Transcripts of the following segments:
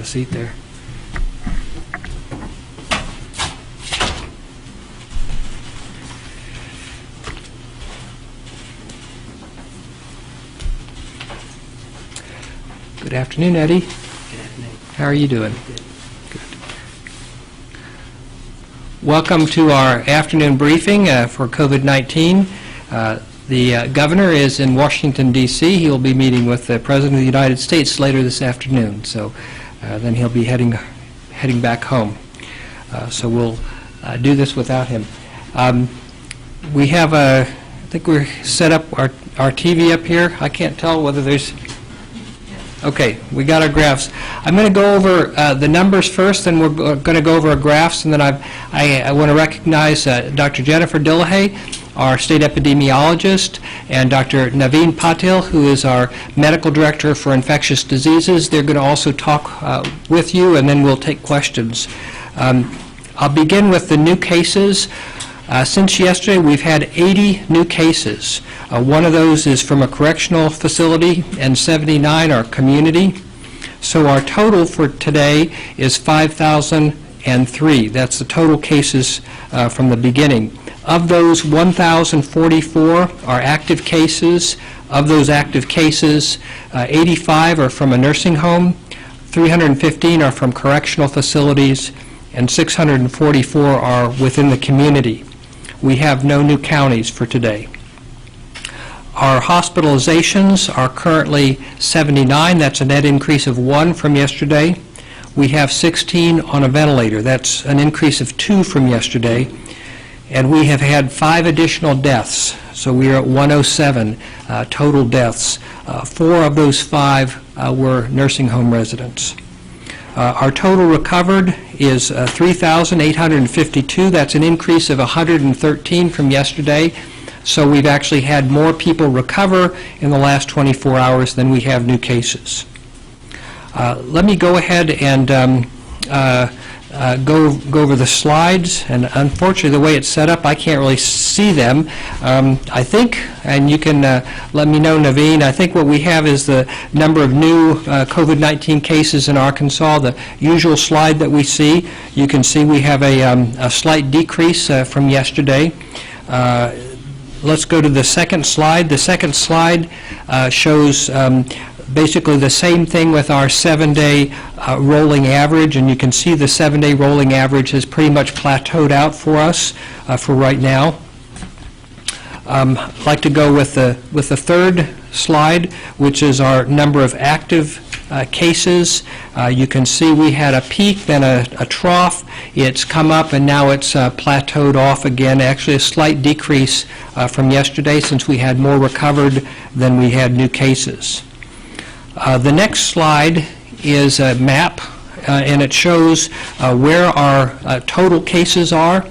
a seat there. Good afternoon, Eddie. Good afternoon. How are you doing? Good. Welcome to our afternoon briefing for COVID-19. The governor is in Washington, D.C. He will be meeting with the President of the United States later this afternoon, so then he'll be heading back home. So we'll do this without him. We have I think we're set up our TV up here. I can't tell whether there's... Okay, we got our graphs. I'm going to go over the numbers first, then we're going to go over our graphs, and then I want to recognize Dr. Jennifer Dillahay, our state epidemiologist, and Dr. Naveen Patil, who is our medical director for infectious diseases. They're going to also talk with you, and then we'll take questions. I'll begin with the new cases. Since yesterday, we've had 80 new cases. One of those is from a correctional facility, and 79 are community. So our total for today is 5,003. That's the total cases from the beginning. Of those, 1,044 are active cases. Of those active cases, 85 are from a nursing home, 315 are from correctional facilities, and 644 are within the community. We have no new counties for today. Our hospitalizations are currently 79. That's a net increase of 1 from yesterday. We have 16 on a ventilator. That's an increase of 2 from yesterday. And we have had 5 additional deaths. So we are at 107 total deaths. 4 of those 5 were nursing home residents. Our total recovered is 3,852. That's an increase of 113 from yesterday. So we've actually had more people recover in the last 24 hours than we have new cases. Let me go ahead and go over the slides. And unfortunately, the way it's set up, I can't really see them. I think, and you can let me know, Naveen, I think what we have is the number of new COVID-19 cases in Arkansas, the usual slide that we see. You can see we have a slight decrease from yesterday. Let's go to the second slide. The second slide shows basically the same thing with our 7-day rolling average, and you can see the 7-day rolling average has pretty much plateaued out for us for right now. I'd like to go with the third slide, which is our number of active cases. You can see we had a peak, then a trough. It's come up, and now it's plateaued off again. Actually, a slight decrease from yesterday, since we had more recovered than we had new cases. The next slide is a map, and it shows where our total cases are.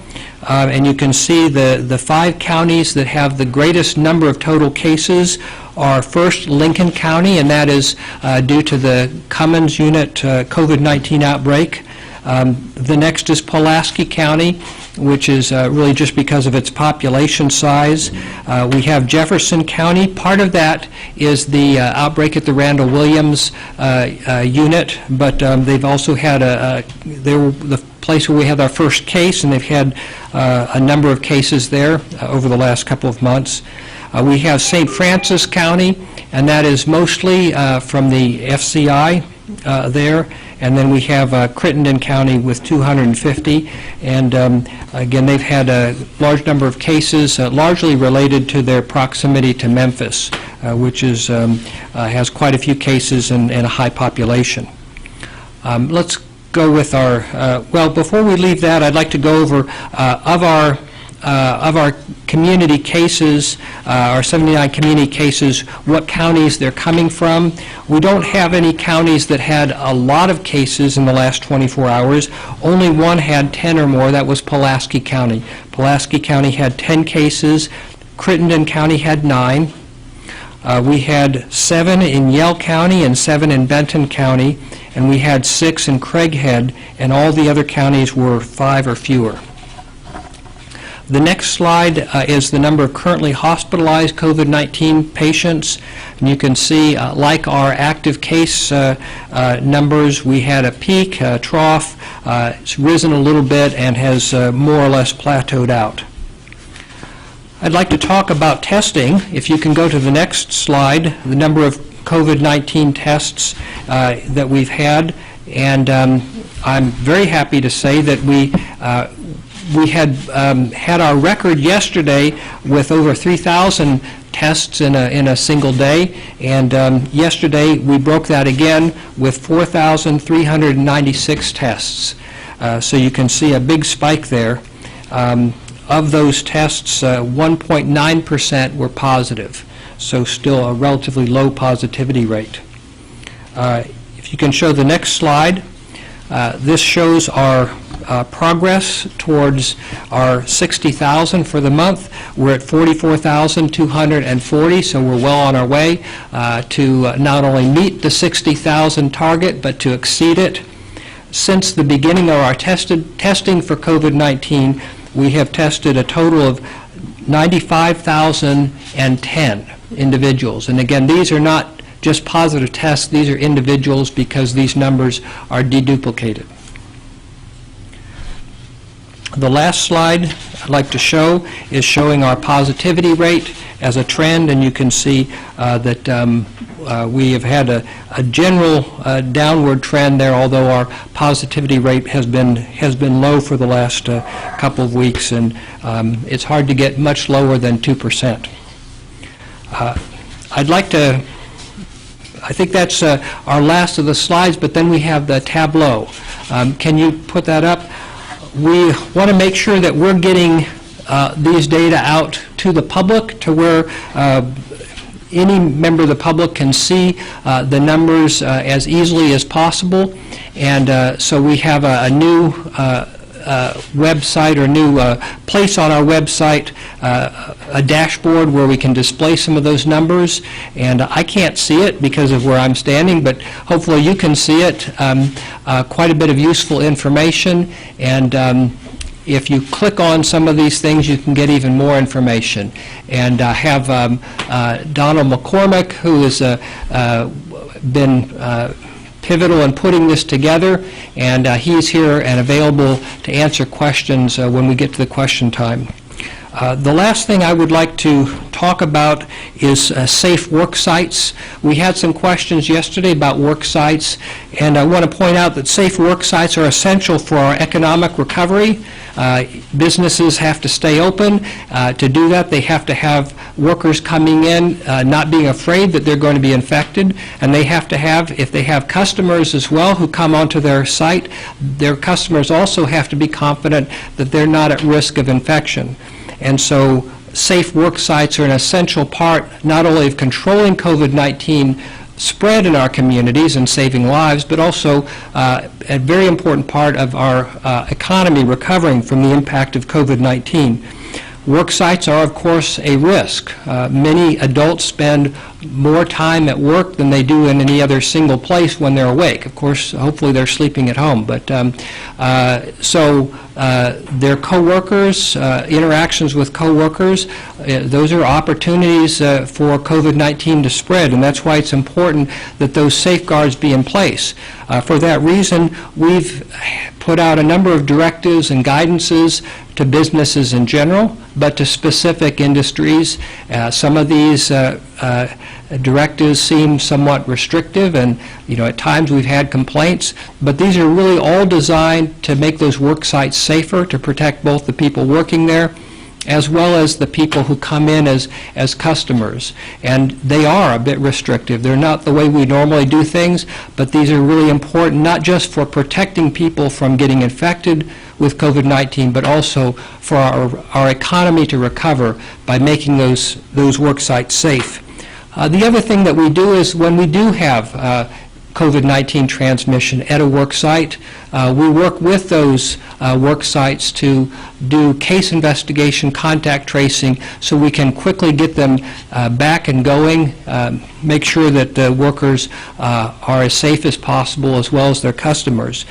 And you can see the 5 counties that have the greatest number of total cases are first Lincoln County, and that is due to the Cummins Unit COVID-19 outbreak. The next is Pulaski County, which is really just because of its population size. We have Jefferson County. Part of that is the outbreak at the Randall Williams unit, but they've also had they were the place where we had our first case, and they've had a number of cases there over the last couple of months. We have St. Francis County, and that is mostly from the FCI there. And then we have Crittenden County with 250. And again, they've had a large number of cases, largely related to their proximity to Memphis, which is has quite a few cases and a high population. Let's go with our, well, before we leave that, I'd like to go over of our community cases, our 79 community cases, what counties they're coming from. We don't have any counties that had a lot of cases in the last 24 hours. Only one had 10 or more. That was Pulaski County. Pulaski County had 10 cases. Crittenden County had 9. We had 7 in Yell County and 7 in Benton County, and we had 6 in Craighead, and all the other counties were 5 or fewer. The next slide is the number of currently hospitalized COVID-19 patients. And you can see, like our active case numbers, we had a peak, trough. It's risen a little bit and has more or less plateaued out. I'd like to talk about testing. If you can go to the next slide, the number of COVID-19 tests that we've had. And I'm very happy to say that we had our record yesterday with over 3,000 tests in a single day, and yesterday we broke that again with 4,396 tests. So you can see a big spike there. Of those tests, 1.9% were positive, so still a relatively low positivity rate. If you can show the next slide, this shows our progress towards our 60,000 for the month. We're at 44,240, so we're well on our way to not only meet the 60,000 target, but to exceed it. Since the beginning of our testing for COVID-19, we have tested a total of 95,010 individuals. And again, these are not just positive tests, these are individuals because these numbers are deduplicated. The last slide I'd like to show is showing our positivity rate as a trend, and you can see that we have had a general downward trend there, although our positivity rate has been low for the last couple of weeks, and it's hard to get much lower than 2%. I'd like to, I think that's our last of the slides, but then we have the Tableau. Can you put that up? We want to make sure that we're getting these data out to the public to where any member of the public can see the numbers as easily as possible. And so we have a new website or new place on our website, a dashboard where we can display some of those numbers. And I can't see it because of where I'm standing, but hopefully you can see it. Quite a bit of useful information. And if you click on some of these things, you can get even more information. And I have Donald McCormick, who has been pivotal in putting this together, and he's here and available to answer questions when we get to the question time. The last thing I would like to talk about is safe work sites. We had some questions yesterday about work sites, and I want to point out that safe work sites are essential for our economic recovery. Businesses have to stay open. To do that, they have to have workers coming in not being afraid that they're going to be infected, and they have to have, if they have customers as well who come onto their site, their customers also have to be confident that they're not at risk of infection. And so safe work sites are an essential part not only of controlling COVID-19 spread in our communities and saving lives, but also a very important part of our economy recovering from the impact of COVID-19. Work sites are, of course, a risk. Many adults spend more time at work than they do in any other single place when they're awake. Of course, hopefully they're sleeping at home. But their coworkers, interactions with coworkers, those are opportunities for COVID-19 to spread, and that's why it's important that those safeguards be in place. For that reason, we've put out a number of directives and guidances to businesses in general, but to specific industries. Some of these directives seem somewhat restrictive, and at times we've had complaints, but these are really all designed to make those work sites safer, to protect both the people working there as well as the people who come in as customers. And they are a bit restrictive. They're not the way we normally do things, but these are really important, not just for protecting people from getting infected with COVID-19, but also for our economy to recover by making those work sites safe. The other thing that we do is when we do have COVID-19 transmission at a work site, we work with those work sites to do case investigation, contact tracing, so we can quickly get them back and going, make sure that the workers are as safe as possible as well as their customers.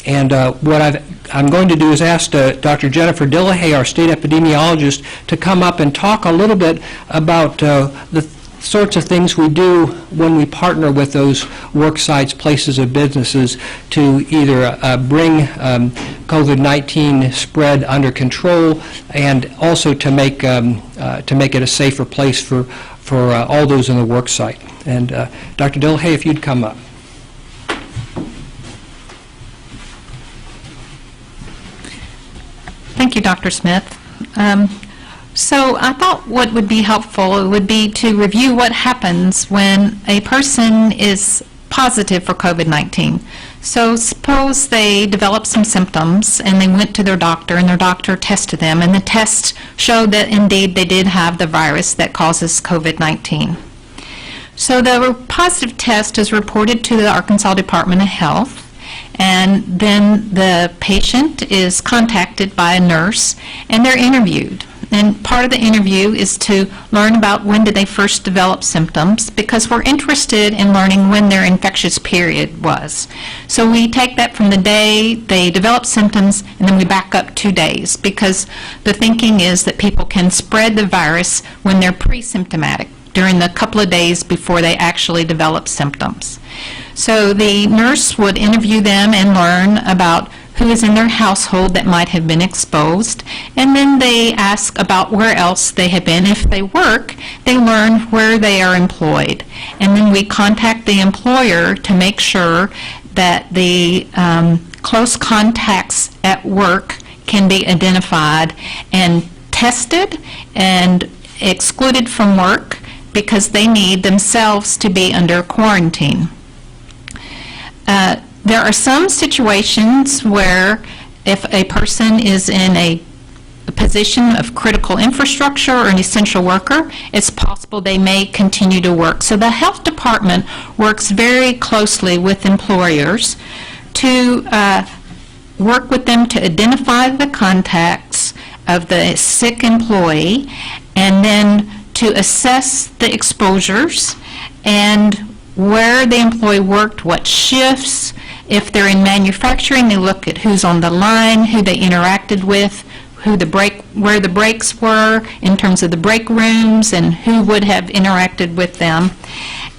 And what I'm going to do is ask Dr. Jennifer Dillahay, our state epidemiologist, to come up and talk a little bit about the sorts of things we do when we partner with those work sites, places of businesses, to either bring COVID-19 spread under control and also to make it a safer place for all those in the work site. And Dr. Dillahay, if you'd come up. Thank you, Dr. Smith. So I thought what would be helpful would be to review what happens when a person is positive for COVID-19. So suppose they developed some symptoms and they went to their doctor and their doctor tested them, and the test showed that indeed they did have the virus that causes COVID-19. So the positive test is reported to the Arkansas Department of Health, and then the patient is contacted by a nurse and they're interviewed. And part of the interview is to learn about when did they first develop symptoms, because we're interested in learning when their infectious period was. So we take that from the day they develop symptoms and then we back up 2 days, because the thinking is that people can spread the virus when they're pre-symptomatic, during the couple of days before they actually develop symptoms. So the nurse would interview them and learn about who is in their household that might have been exposed, and then they ask about where else they have been. If they work, they learn where they are employed, and then we contact the employer to make sure that the close contacts at work can be identified and tested and excluded from work, because they need themselves to be under quarantine. There are some situations where if a person is in a position of critical infrastructure or an essential worker, it's possible they may continue to work. So the health department works very closely with employers to work with them to identify the contacts of the sick employee, and then to assess the exposures and where the employee worked, what shifts. If they're in manufacturing, they look at who's on the line, who they interacted with, where the breaks were in terms of the break rooms, and who would have interacted with them.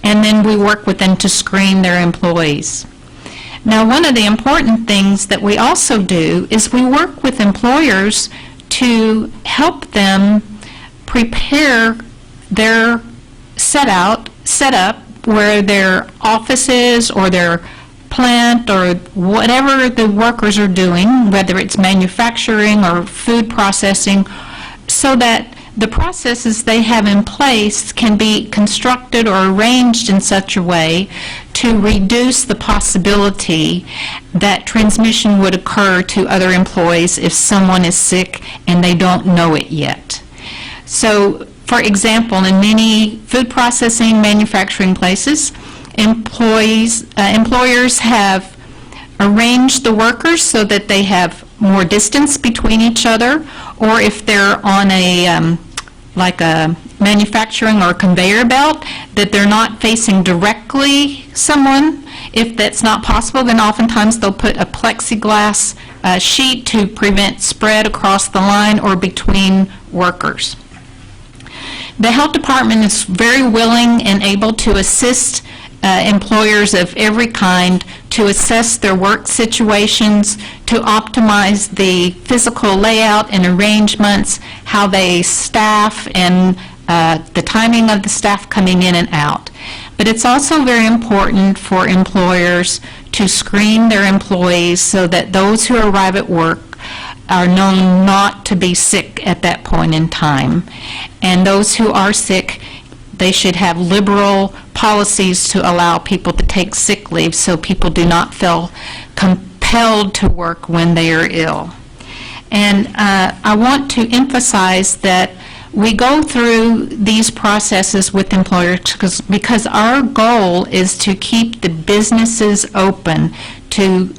And then we work with them to screen their employees. Now, one of the important things that we also do is we work with employers to help them prepare their setup where their offices or their plant or whatever the workers are doing, whether it's manufacturing or food processing, so that the processes they have in place can be constructed or arranged in such a way to reduce the possibility that transmission would occur to other employees if someone is sick and they don't know it yet. So, for example, in many food processing, manufacturing places, employers have arranged the workers so that they have more distance between each other, or if they're on a like a manufacturing or conveyor belt, that they're not facing directly someone. If that's not possible, then oftentimes they'll put a plexiglass sheet to prevent spread across the line or between workers. The health department is very willing and able to assist employers of every kind to assess their work situations, to optimize the physical layout and arrangements, how they staff, and the timing of the staff coming in and out. But it's also very important for employers to screen their employees so that those who arrive at work are known not to be sick at that point in time. And those who are sick, they should have liberal policies to allow people to take sick leave so people do not feel compelled to work when they are ill. And I want to emphasize that we go through these processes with employers because our goal is to keep the businesses open to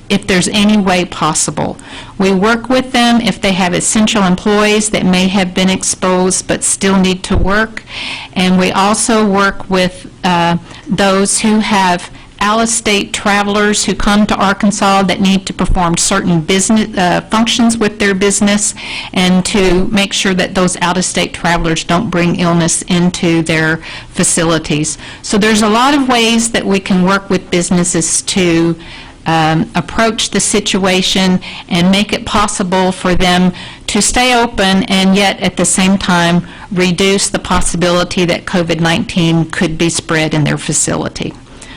if there's any way possible. We work with them if they have essential employees that may have been exposed but still need to work, and we also work with those who have out-of-state travelers who come to Arkansas that need to perform certain business functions with their business, and to make sure that those out-of-state travelers don't bring illness into their facilities. So there's a lot of ways that we can work with businesses to approach the situation and make it possible for them to stay open and yet at the same time reduce the possibility that COVID-19 could be spread in their facility.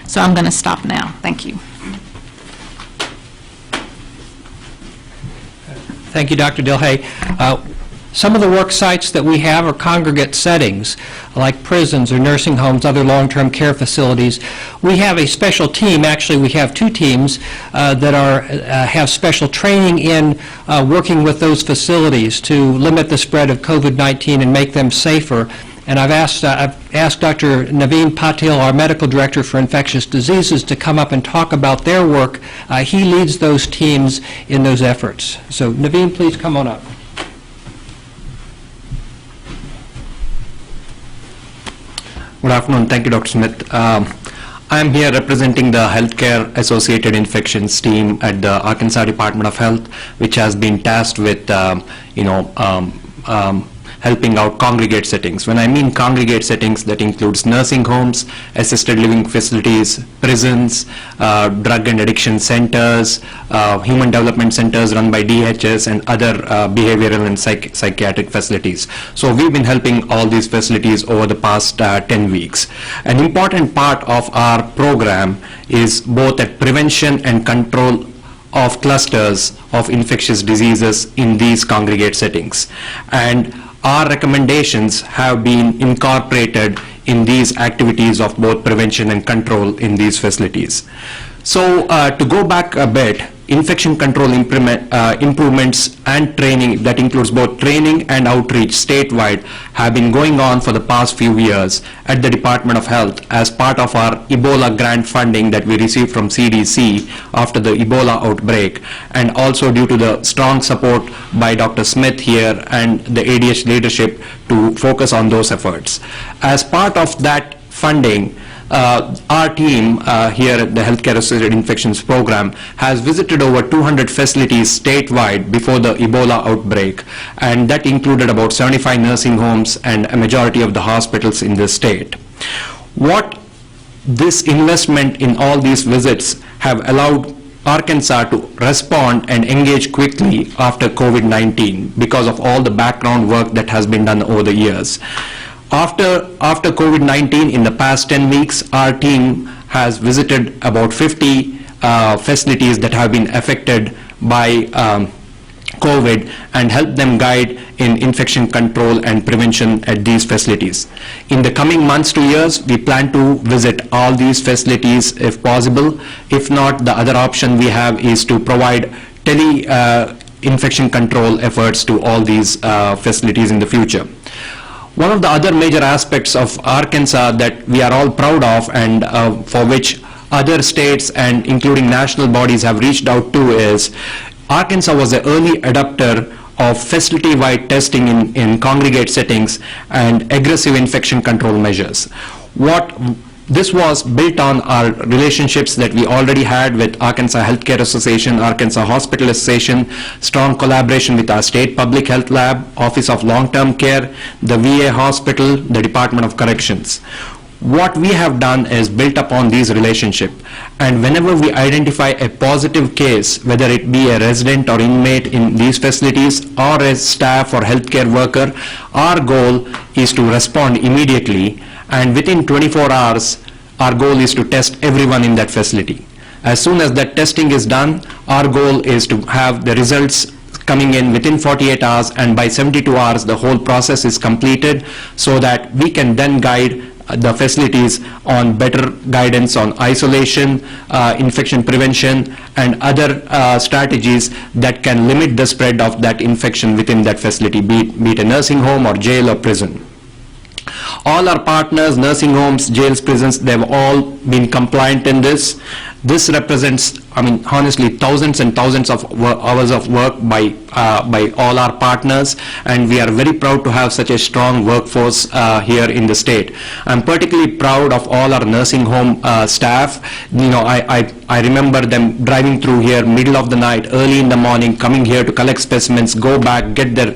So I'm going to stop now. Thank you. Thank you, Dr. Dilhay. Some of the work sites that we have are congregate settings, like prisons or nursing homes, other long-term care facilities. We have a special team, actually we have two teams that have special training in working with those facilities to limit the spread of COVID-19 and make them safer. And I've asked Dr. Naveen Patil, our medical director for infectious diseases, to come up and talk about their work. He leads those teams in those efforts. So Naveen, please come on up. Good afternoon. Thank you, Dr. Smith. I'm here representing the Healthcare Associated Infections team at the Arkansas Department of Health, which has been tasked with, helping out congregate settings. When I mean congregate settings, that includes nursing homes, assisted living facilities, prisons, drug and addiction centers, human development centers run by DHS, and other behavioral and psychiatric facilities. So we've been helping all these facilities over the past 10 weeks. An important part of our program is both at prevention and control of clusters of infectious diseases in these congregate settings. And our recommendations have been incorporated in these activities of both prevention and control in these facilities. So to go back a bit, infection control improvements and training, that includes both training and outreach statewide, have been going on for the past few years at the Department of Health as part of our Ebola grant funding that we received from CDC after the Ebola outbreak, and also due to the strong support by Dr. Smith here and the ADH leadership to focus on those efforts. As part of that funding, our team here at the Healthcare Associated Infections Program has visited over 200 facilities statewide before the Ebola outbreak, and that included about 75 nursing homes and a majority of the hospitals in the state. What this investment in all these visits have allowed Arkansas to respond and engage quickly after COVID-19 because of all the background work that has been done over the years. After COVID-19, in the past 10 weeks, our team has visited about 50 facilities that have been affected by COVID and helped them guide in infection control and prevention at these facilities. In the coming months to years, we plan to visit all these facilities if possible. If not, the other option we have is to provide infection control efforts to all these facilities in the future. One of the other major aspects of Arkansas that we are all proud of, and for which other states and including national bodies have reached out to, is Arkansas was the early adopter of facility-wide testing in congregate settings and aggressive infection control measures. This was built on our relationships that we already had with Arkansas Healthcare Association, Arkansas Hospital Association, strong collaboration with our State Public Health Lab, Office of Long-Term Care, the VA Hospital, the Department of Corrections. What we have done is built upon these relationships, and whenever we identify a positive case, whether it be a resident or inmate in these facilities or a staff or healthcare worker, our goal is to respond immediately, and within 24 hours, our goal is to test everyone in that facility. As soon as that testing is done, our goal is to have the results coming in within 48 hours, and by 72 hours, the whole process is completed so that we can then guide the facilities on better guidance on isolation, infection prevention, and other strategies that can limit the spread of that infection within that facility, be it a nursing home or jail or prison. All our partners, nursing homes, jails, prisons, they've all been compliant in this. This represents honestly, thousands and thousands of hours of work by all our partners, and we are very proud to have such a strong workforce here in the state. I'm particularly proud of all our nursing home staff. I remember them driving through here middle of the night, early in the morning, coming here to collect specimens, go back, get their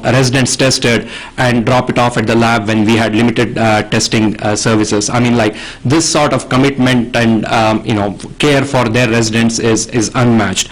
residents tested, and drop it off at the lab when we had limited testing services. This sort of commitment and care for their residents is unmatched.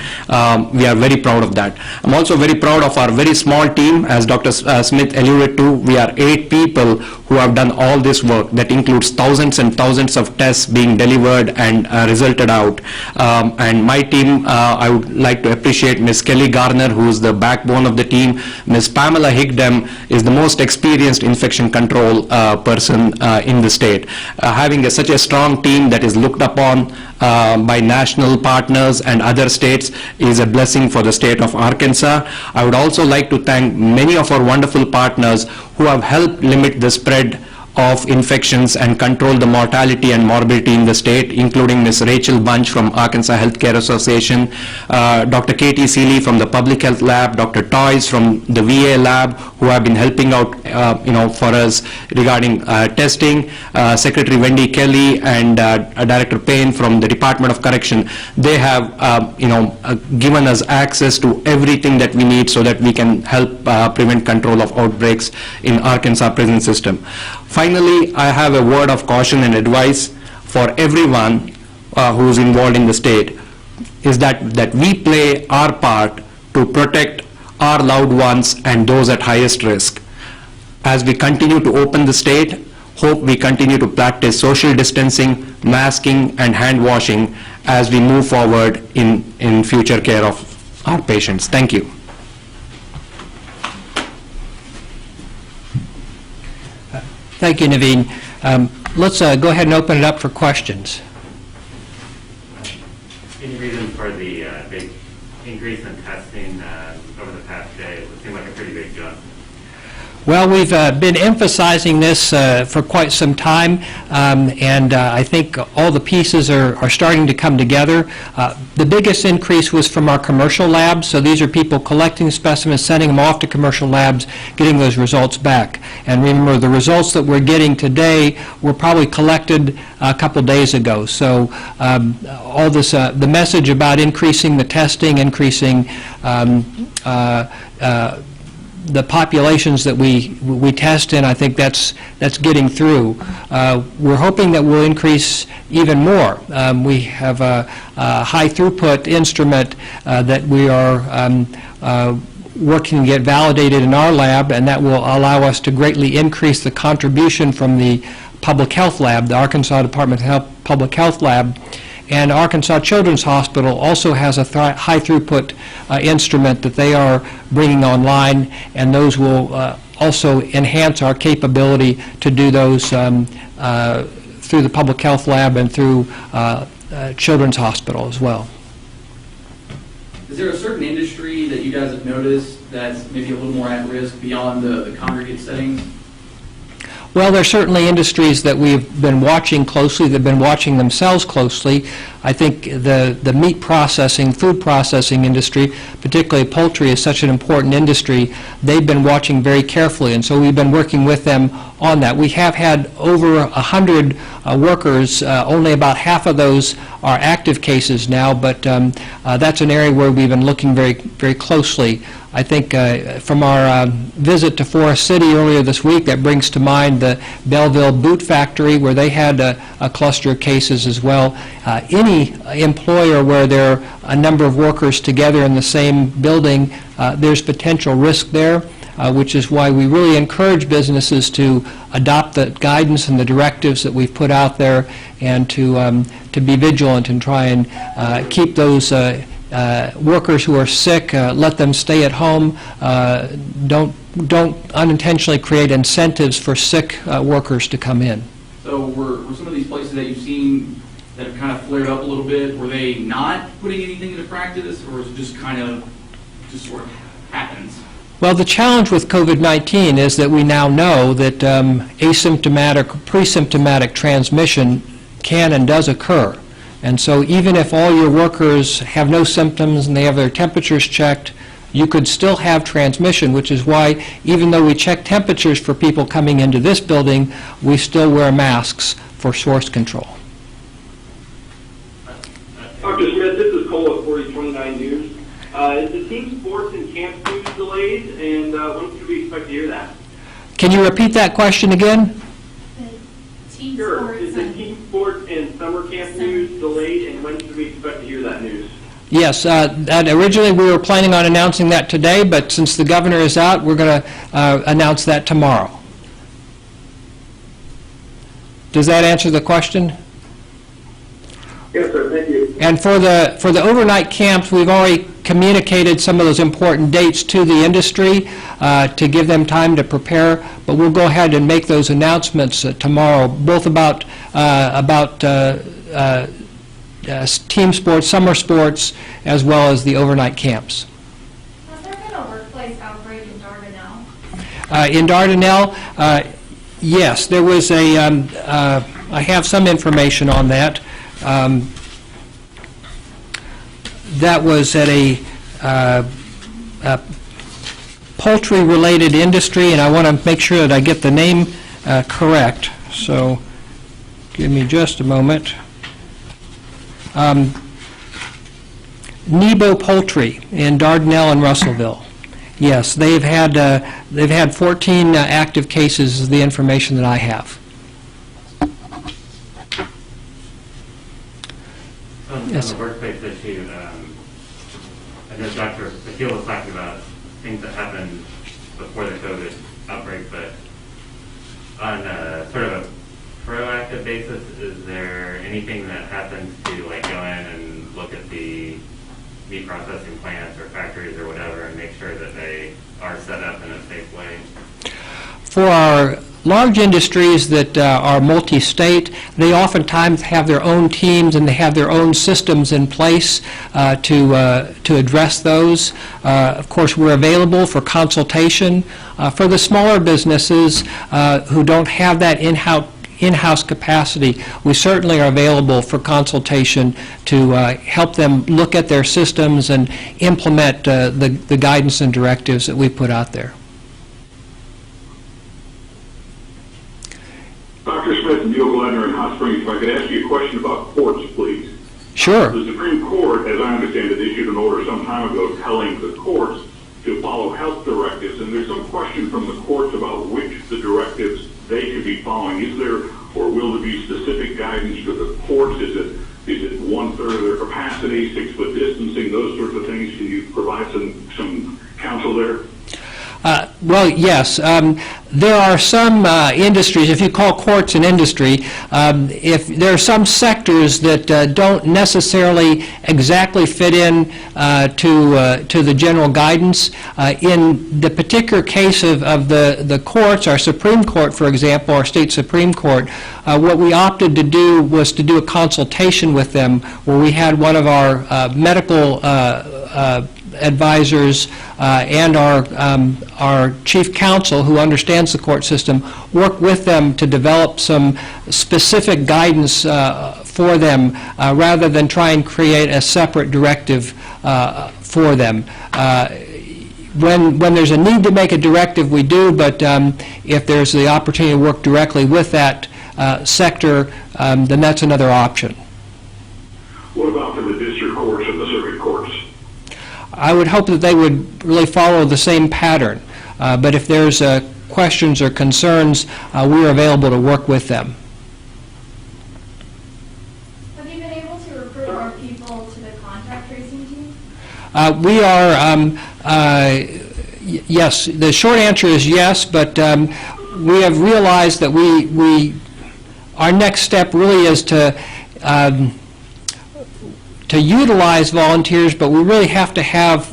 We are very proud of that. I'm also very proud of our very small team. As Dr. Smith alluded to, we are 8 people who have done all this work. That includes thousands and thousands of tests being delivered and resulted out. And my team, I would like to appreciate Ms. Kelly Garner, who is the backbone of the team. Ms. Pamela Higdem is the most experienced infection control person in the state. Having such a strong team that is looked upon by national partners and other states is a blessing for the state of Arkansas. I would also like to thank many of our wonderful partners who have helped limit the spread of infections and control the mortality and morbidity in the state, including Ms. Rachel Bunch from Arkansas Healthcare Association, Dr. Katie Seeley from the Public Health Lab, Dr. Toys from the VA Lab, who have been helping out for us regarding testing, Secretary Wendy Kelly and Director Payne from the Department of Correction. They have given us access to everything that we need so that we can help prevent control of outbreaks in Arkansas prison system. Finally, I have a word of caution and advice for everyone who is involved in the state, is that we play our part to protect our loved ones and those at highest risk. As we continue to open the state, hope we continue to practice social distancing, masking, and hand washing as we move forward in future care of our patients. Thank you. Thank you, Naveen. Let's go ahead and open it up for questions. Any reason for the big increase in testing over the past day? It would seem like a pretty big jump. Well, we've been emphasizing this for quite some time, and I think all the pieces are starting to come together. The biggest increase was from our commercial labs, so these are people collecting specimens, sending them off to commercial labs, getting those results back. And remember, the results that we're getting today were probably collected a couple days ago. So all this, the message about increasing the testing, increasing the populations that we test in, I think that's getting through. We're hoping that we'll increase even more. We have a high throughput instrument that we are working to get validated in our lab, and that will allow us to greatly increase the contribution from the Public Health Lab, the Arkansas Department of Health Public Health Lab. And Arkansas Children's Hospital also has a high throughput instrument that they are bringing online, and those will also enhance our capability to do those through the Public Health Lab and through Children's Hospital as well. Is there a certain industry that you guys have noticed that's maybe a little more at risk beyond the congregate settings? Well, there are certainly industries that we've been watching closely, that have been watching themselves closely. I think the meat processing, food processing industry, particularly poultry, is such an important industry. They've been watching very carefully, and so we've been working with them on that. We have had over 100 workers. Only about half of those are active cases now, but that's an area where we've been looking very, very closely. I think from our visit to Forest City earlier this week, that brings to mind the Belleville Boot Factory, where they had a cluster of cases as well. Any employer where there are a number of workers together in the same building, there's potential risk there, which is why we really encourage businesses to adopt the guidance and the directives that we've put out there, and to be vigilant and try and keep those workers who are sick, let them stay at home. Don't unintentionally create incentives for sick workers to come in. So were some of these places that you've seen that have kind of flared up a little bit, were they not putting anything into practice, or is it just kind of just sort of happens? Well, the challenge with COVID-19 is that we now know that asymptomatic, pre-symptomatic transmission can and does occur. And so even if all your workers have no symptoms and they have their temperatures checked, you could still have transmission, which is why even though we check temperatures for people coming into this building, we still wear masks for source control. Dr. Smith, this is Cole at 4029 News. Is the team sports and camp news delayed, and when should we expect to hear that? Can you repeat that question again? Team Sure. sports Is the and team sports and summer camp news delayed, and when should we expect to hear that news? Yes, that originally we were planning on announcing that today, but since the governor is out, we're going to announce that tomorrow. Does that answer the question? Yes, sir. Thank you. And for the overnight camps, we've already communicated some of those important dates to the industry to give them time to prepare, but we'll go ahead and make those announcements tomorrow, both about team sports, summer sports, as well as the overnight camps. Has there been a workplace outbreak in Dardanelle? In Dardanelle, yes, there was a, I have some information on that. That was at a poultry-related industry, and I want to make sure that I get the name correct. So give me just a moment. Nebo Poultry in Dardanelle and Russellville. Yes, they've had 14 active cases, is the information that I have. Yes. On the workplace issue, I know Dr. Akil was talking about things that happened before the COVID outbreak, but on a sort of a proactive basis, is there anything that happens to like go in and look at the meat processing plants or factories or whatever and make sure that they are set up in a safe way? For our large industries that are multi-state, they oftentimes have their own teams and they have their own systems in place to address those. Of course, we're available for consultation. For the smaller businesses who don't have that in-house capacity, we certainly are available for consultation to help them look at their systems and implement the guidance and directives that we put out there. Dr. Smith and Neil Gladner in Hot Springs, if I could ask you a question about courts, please. Sure. The Supreme Court, as I understand it, issued an order some time ago telling the courts to follow health directives, and there's some question from the courts about which the directives they should be following. Is there, or will there be specific guidance to the courts? Is it 1/3 of their capacity, 6-foot distancing, those sorts of things? Can you provide some counsel there? Well, yes. There are some industries, if you call courts an industry, if there are some sectors that don't necessarily exactly fit in to the general guidance. In the particular case of the courts, our Supreme Court, for example, our state Supreme Court, what we opted to do was to do a consultation with them where we had one of our medical advisors and our chief counsel, who understands the court system, work with them to develop some specific guidance for them rather than try and create a separate directive for them. When there's a need to make a directive, we do, but if there's the opportunity to work directly with that sector, then that's another option. What about for the district courts and the circuit courts? I would hope that they would really follow the same pattern, but if there's questions or concerns, we are available to work with them. Have you been able to recruit more people to the contact tracing team? We are, yes, the short answer is yes, but we have realized that our next step really is to utilize volunteers, but we really have to have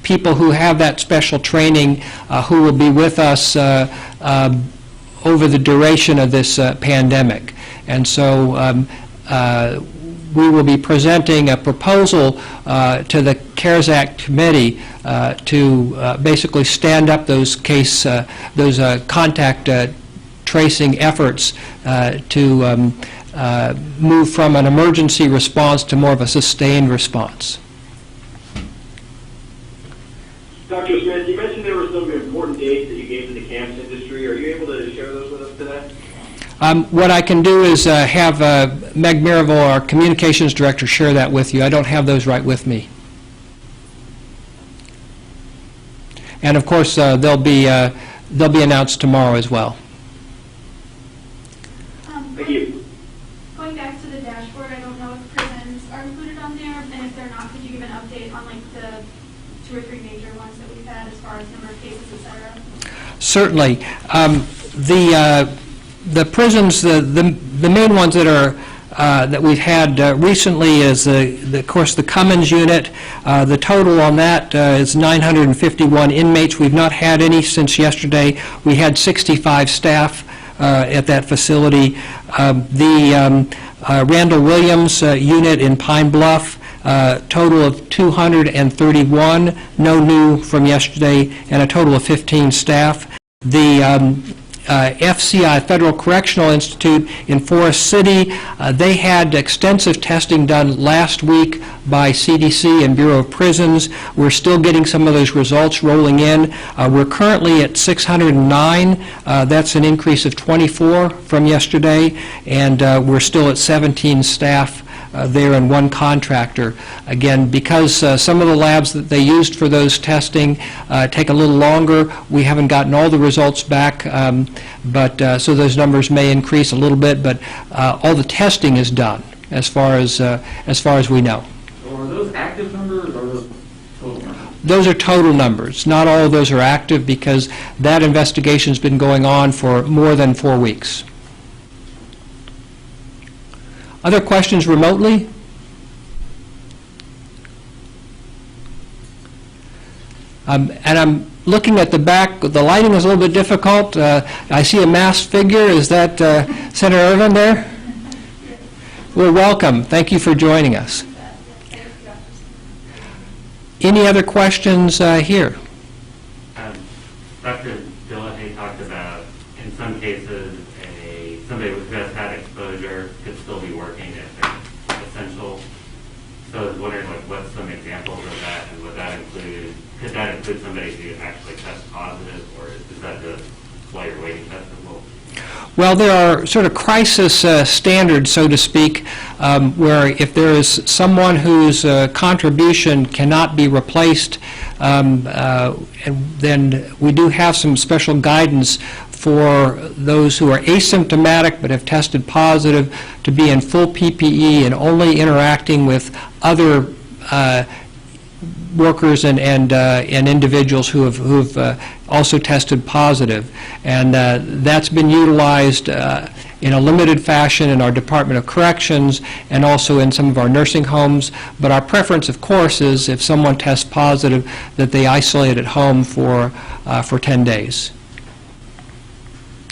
people who have that special training who will be with us over the duration of this pandemic. And so we will be presenting a proposal to the CARES Act committee to basically stand up those contact tracing efforts to move from an emergency response to more of a sustained response. Dr. Smith, you mentioned there were some important dates that you gave to the camps industry. Are you able to share those with us today? What I can do is have Meg Miraval, our communications director, share that with you. I don't have those right with me. And of course, they'll be announced tomorrow as well. Thank you. Going back to the dashboard, I don't know if prisons are included on there, and if they're not, could you give an update on like the 2 or 3 major ones that we've had as far as number of cases, et cetera? Certainly. The prisons, the main ones that are that we've had recently is of course the Cummins unit. The total on that is 951 inmates. We've not had any since yesterday. We had 65 staff at that facility. The Randall Williams unit in Pine Bluff, total of 231, no new from yesterday, and a total of 15 staff. The FCI, Federal Correctional Institute in Forest City, they had extensive testing done last week by CDC and Bureau of Prisons. We're still getting some of those results rolling in. We're currently at 609. That's an increase of 24 from yesterday, and we're still at 17 staff there and 1 contractor. Again, because some of the labs that they used for those testing take a little longer, we haven't gotten all the results back, so those numbers may increase a little bit, but all the testing is done as far as we know. So are those active numbers or are those total numbers? Those are total numbers. Not all of those are active because that investigation's been going on for more than 4 weeks. Other questions remotely? And I'm looking at the back. The lighting is a little bit difficult. I see a masked figure. Is that Senator Ervin there? Well, welcome. Thank you for joining us. Any other questions here? Dr. Dillahay talked about, in some cases, somebody who has had exposure could still be working if they're essential. So I was wondering, what's some examples of that, and could that include somebody who actually tests positive, or is that just while you're waiting testable? Well, there are sort of crisis standards, so to speak, where if there is someone whose contribution cannot be replaced, and then we do have some special guidance for those who are asymptomatic but have tested positive to be in full PPE and only interacting with other workers and individuals who have also tested positive. And that's been utilized in a limited fashion in our Department of Corrections and also in some of our nursing homes. But our preference, of course, is if someone tests positive that they isolate at home for 10 days.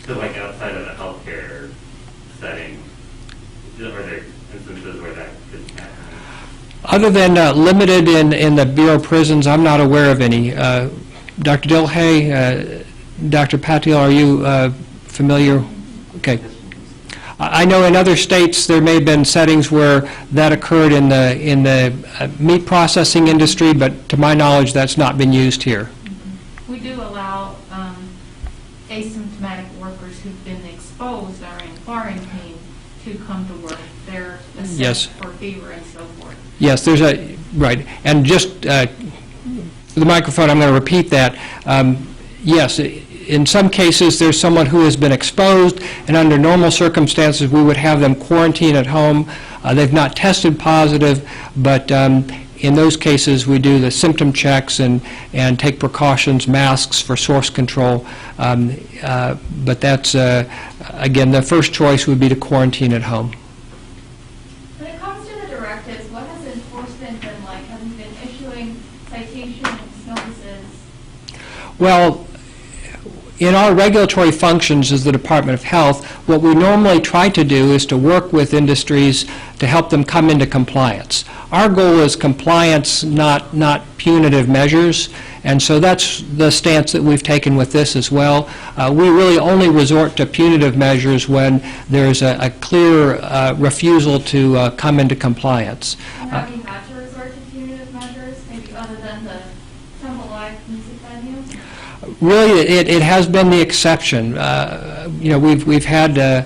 So like outside of the healthcare setting, are there instances where that could happen? Other than limited in the Bureau of Prisons, I'm not aware of any. Dr. Dillahay, Dr. Patil, are you familiar? Okay. I know in other states there may have been settings where that occurred in the meat processing industry, but to my knowledge that's not been used here. We do allow asymptomatic workers who've been exposed or in quarantine to come to work. They're assessed Yes. for fever and so forth. Yes, there's right. And just for the microphone, I'm going to repeat that. Yes, in some cases, there's someone who has been exposed, and under normal circumstances, we would have them quarantine at home. They've not tested positive, but in those cases, we do the symptom checks and take precautions, masks for source control. But that's, again, the first choice would be to quarantine at home. When it comes to the directives, what has enforcement been like? Have you been issuing citations, notices? Well, in our regulatory functions as the Department of Health, what we normally try to do is to work with industries to help them come into compliance. Our goal is compliance, not punitive measures, and so that's the stance that we've taken with this as well. We really only resort to punitive measures when there's a clear refusal to come into compliance. And have you had to resort to punitive measures, maybe other than the Temple Live music venue? Really, it has been the exception. We've had,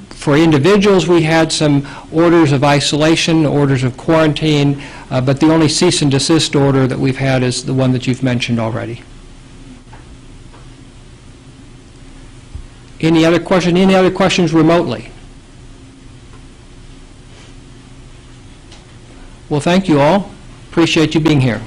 for individuals, we had some orders of isolation, orders of quarantine, but the only cease and desist order that we've had is the one that you've mentioned already. Any other questions remotely? Well, thank you all. Appreciate you being here.